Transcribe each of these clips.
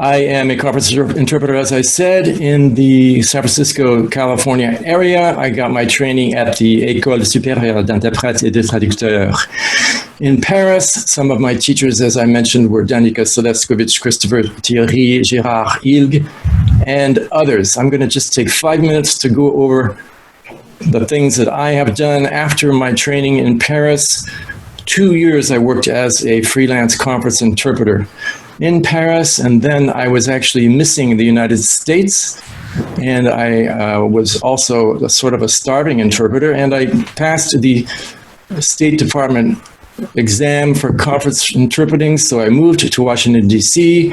I am a conference interpreter, as I said, in the San Francisco, California area. I got my training at the École supérieure d'interprètes et de traducteurs. In Paris, some of my teachers, as I mentioned, were Danica Selevskovich, Christopher Thierry, Gérard Ilg, and others. I'm going to just take 5 minutes to go over the things that I have done after my training in Paris. 2 years I worked as a freelance conference interpreter in Paris, and then I was actually missing the United States, and I was also a sort of a starving interpreter, and I passed the State Department exam for conference interpreting, so I moved to Washington, D.C.,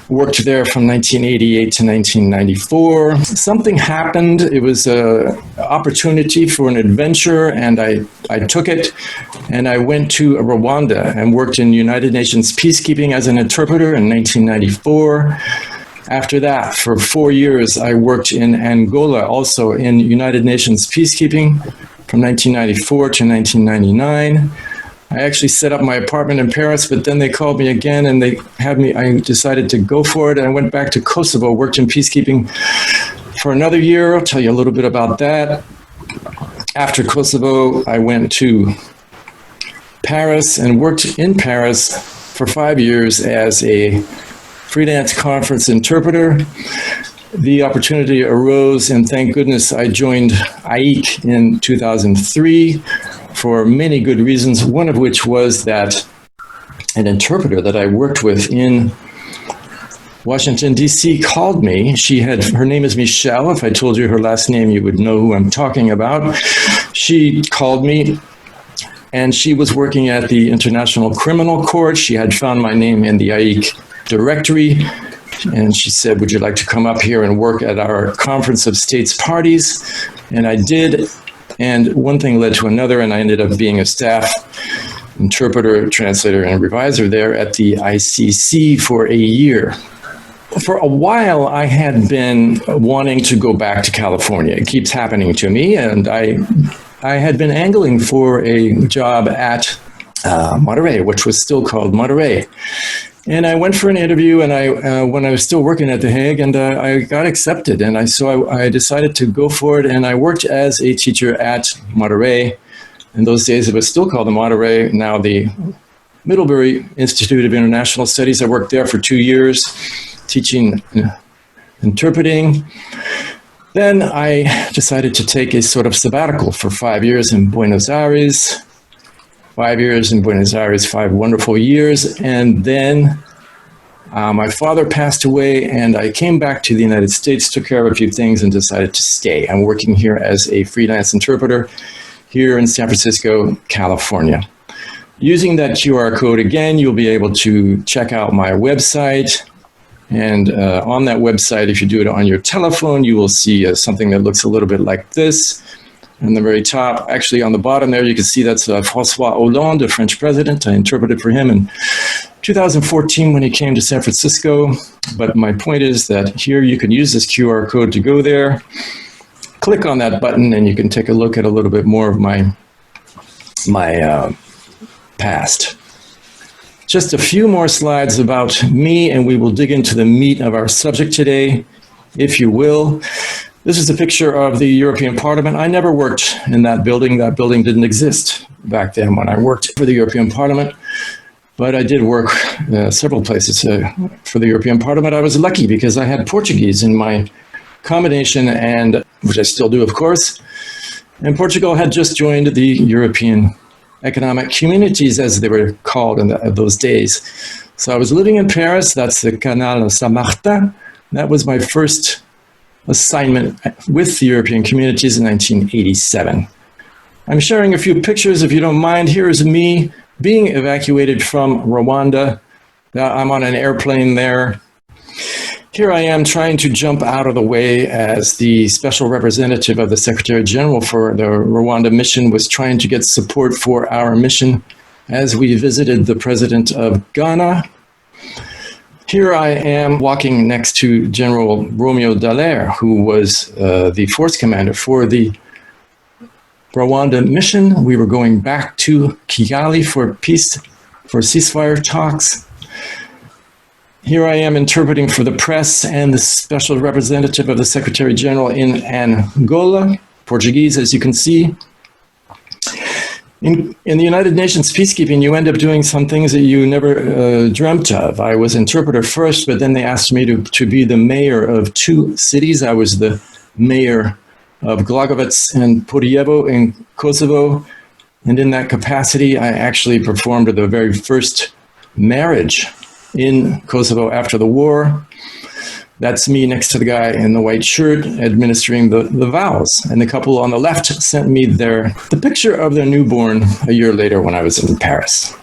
worked there from 1988 to 1994. Something happened. It was an opportunity for an adventure, and I took it, and I went to Rwanda and worked in United Nations peacekeeping as an interpreter in 1994. After that, for 4 years, I worked in Angola, also in United Nations peacekeeping from 1994 to 1999. I actually set up my apartment in Paris, but then they called me again and I decided to go for it. I went back to Kosovo, worked in peacekeeping for another year. I'll tell you a little bit about that. After Kosovo, I went to Paris and worked in Paris for 5 years as a freelance conference interpreter. The opportunity arose, and thank goodness I joined AIIC in 2003. For many good reasons, one of which was that an interpreter that I worked with in Washington, D.C. called me. Her name is Michelle. If I told you her last name, you would know who I'm talking about. She called me, and she was working at the International Criminal Court. She had found my name in the AIIC directory, and she said, would you like to come up here and work at our Conference of States Parties? And I did. And one thing led to another, and I ended up being a staff interpreter, translator, and reviser there at the ICC for a year. For a while, I had been wanting to go back to California. It keeps happening to me, and I had been angling for a job at Monterey, which was still called Monterey. And I went for an interview, and when I was still working at The Hague, and I got accepted, and I decided to go for it, and I worked as a teacher at Monterey. In those days, it was still called the Monterey, now the Middlebury Institute of International Studies. I worked there for 2 years, teaching interpreting. Then I decided to take a sort of sabbatical for 5 years in Buenos Aires. 5 years in Buenos Aires, 5 wonderful years. And then my father passed away, and I came back to the United States, took care of a few things, and decided to stay. I'm working here as a freelance interpreter here in San Francisco, California. Using that QR code again, you'll be able to check out my website. And on that website, if you do it on your telephone, you will see something that looks a little bit like this. On the very top, actually on the bottom there, you can see that's François Hollande, the French president. I interpreted for him in 2014 when he came to San Francisco. But my point is that here you can use this QR code to go there. Click on that button and you can take a look at a little bit more of my past. Just a few more slides about me, and we will dig into the meat of our subject today, if you will. This is a picture of the European Parliament. I never worked in that building. That building didn't exist back then when I worked for the European Parliament. But I did work several places for the European Parliament. I was lucky because I had Portuguese in my combination, and which I still do, of course. And Portugal had just joined the European Economic Communities, as they were called in those days. So I was living in Paris. That's the Canal Saint-Martin. That was my first assignment with the European Communities in 1987. I'm sharing a few pictures, if you don't mind. Here is me being evacuated from Rwanda. I'm on an airplane there. Here I am trying to jump out of the way as the special representative of the Secretary General for the Rwanda mission was trying to get support for our mission as we visited the president of Ghana. Here I am walking next to General Romeo Dallaire, who was the force commander for the Rwanda mission. We were going back to Kigali for ceasefire talks. Here I am interpreting for the press and the special representative of the Secretary General in Angola, Portuguese, as you can see. In the United Nations peacekeeping, you end up doing some things that you never dreamt of. I was interpreter first, but then they asked me to be the mayor of 2 cities. I was the mayor of Glagovac and Porjevo in Kosovo. And in that capacity, I actually performed the very first marriage in Kosovo after the war. That's me next to the guy in the white shirt administering the vows. And the couple on the left sent me the picture of their newborn a year later when I was in Paris.